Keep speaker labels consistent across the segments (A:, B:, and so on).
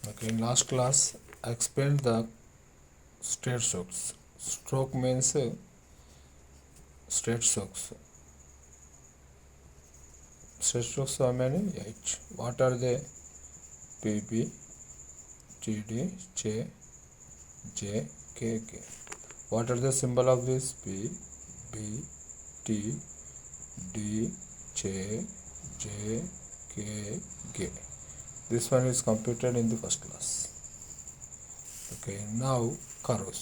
A: Okay, in last class I explained the straight strokes. Stroke means straight strokes. Straight strokes are many? 8. What are they? PB, TD, J, K, K. What are the symbol of this? P, B, T, D, J, K, K. This one is computed in the first class. Okay, now curves.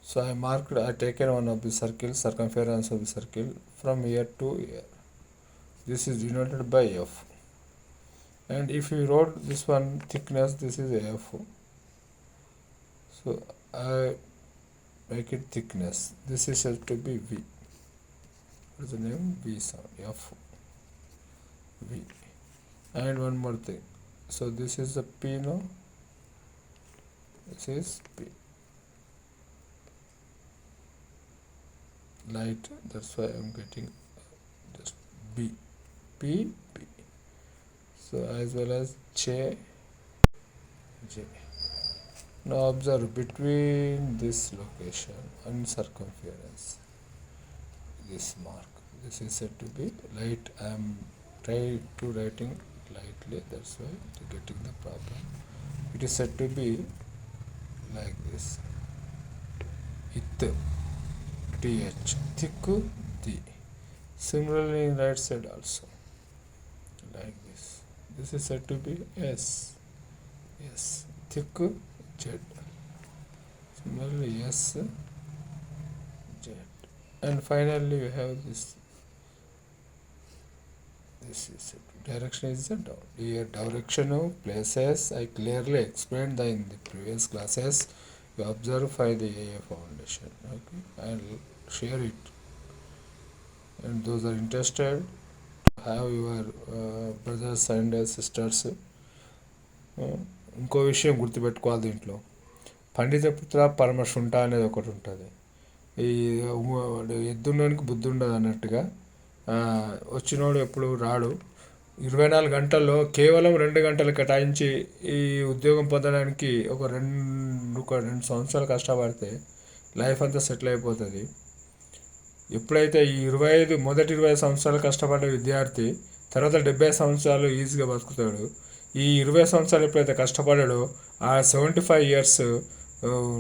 A: So I taken one of the circles, circumference of the circle from here to here. This is denoted by F. And if you wrote this one thickness, this is F. So I make it thickness. This is said to be V. What is the name? V sound. F. V. And one more thing. So this is a P now. This is P. Light. That's why I'm getting just B. P. P. So as well as J. Now observe between this location and circumference. This mark. This is said to be light. I am trying to writing lightly. That's why getting the problem. It is said to be like this. It. TH. Thick. D. Similarly in right side also. Like this. This is said to be S. S. Thick. Z. Similarly S. Z. And finally we have this. This is it. Direction is the down. Here direction of places I clearly explained in the previous classes. You observe by the AA foundation. Okay, I'll share it. And those are interested to have your brothers and sisters. ఇంకో విషయం గుర్తుపెట్టుకోవాలి దీంట్లో పండితపుత్ర పరమశుంఠ అనేది ఒకటి ఉంటుంది. ఈ ఎద్దున్నోనికి బుద్ధి ఉండదు అన్నట్టుగా వచ్చినోడు ఎప్పుడు రాడు. 24 గంటల్లో కేవలం 2 గంటలు కేటాయించి ఈ ఉద్యోగం పొందడానికి ఒక రెండు సంవత్సరాలు కష్టపడితే లైఫ్ అంతా సెటిల్ అయిపోతుంది. ఎప్పుడైతే ఈ మొదటి 25 సంవత్సరాలు కష్టపడ్డ విద్యార్థి తర్వాత 70 సంవత్సరాలు ఈజీగా బతుకుతాడు. ఈ 20 సంవత్సరాలు ఎప్పుడైతే కష్టపడాడో ఆ 75 ఇయర్స్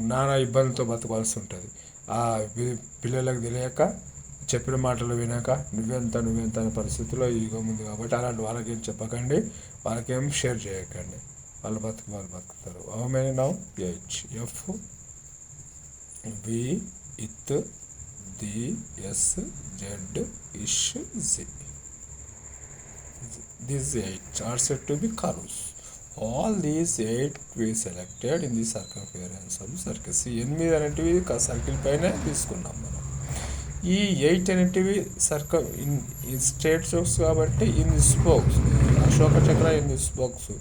A: నానా ఇబ్బందితో బతకాల్సి ఉంటుంది. ఆ పిల్లలకు తెలియక చెప్పిన మాటలు వినాక నువ్వెంత అనే పరిస్థితిలో ఈగో ఉంది. కాబట్టి అలాంటి వాళ్ళకేం చెప్పకండి, వాళ్ళకేం షేర్ చేయకండి. వాళ్ళు బతుకుతారు. How many now? 8. F, V, ith, the, S, Z, ish, G. These 8 are said to be curves. All these 8 we selected in the circumference of the circle. 8 అనేటివి సర్కిల్ పైన తీసుకున్నాం మనం. ఈ 8 అనేటివి ఇన్ స్ట్రేట్ స్ట్రోక్స్ కాబట్టి in the spokes, Ashoka చక్ర in the spokes.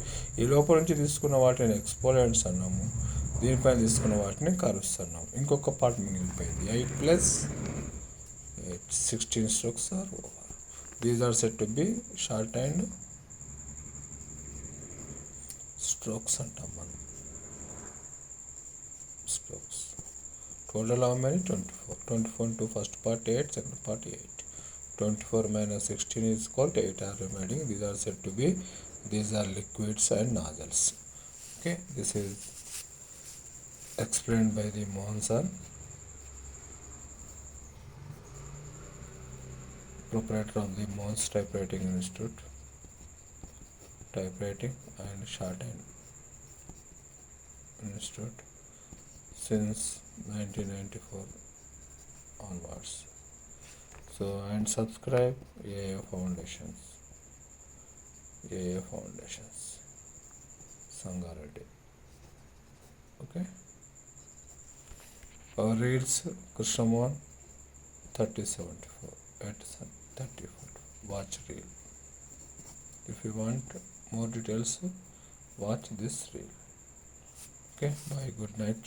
A: ఈ లోపల నుంచి తీసుకున్న వాటిని ఎక్స్పోనెంట్స్ అన్నాము, దీనిపైన తీసుకున్న వాటిని కర్వ్స్ అన్నాము. ఇంకొక పార్ట్ మిగిలిపోయింది. 8 + 8 16 strokes are over. These are said to be shorthand strokes అంటాం మనం. Strokes. Total how many? 24. 24 into first part 8, second part 8. 24 minus 16 is equal to 8 are remaining. These are said to be, these are liquids and nozzles. Okay, this is explained by the Mohan sir, proprietor of the Mons Typewriting Institute, Typewriting and Shorthand Institute since 1994 onwards. So, and subscribe AA Foundations, Sangareddy. Okay. Our reads Krishnamon 3074 at 34. Watch reel. If you want more details, watch this reel. Okay, bye, good night.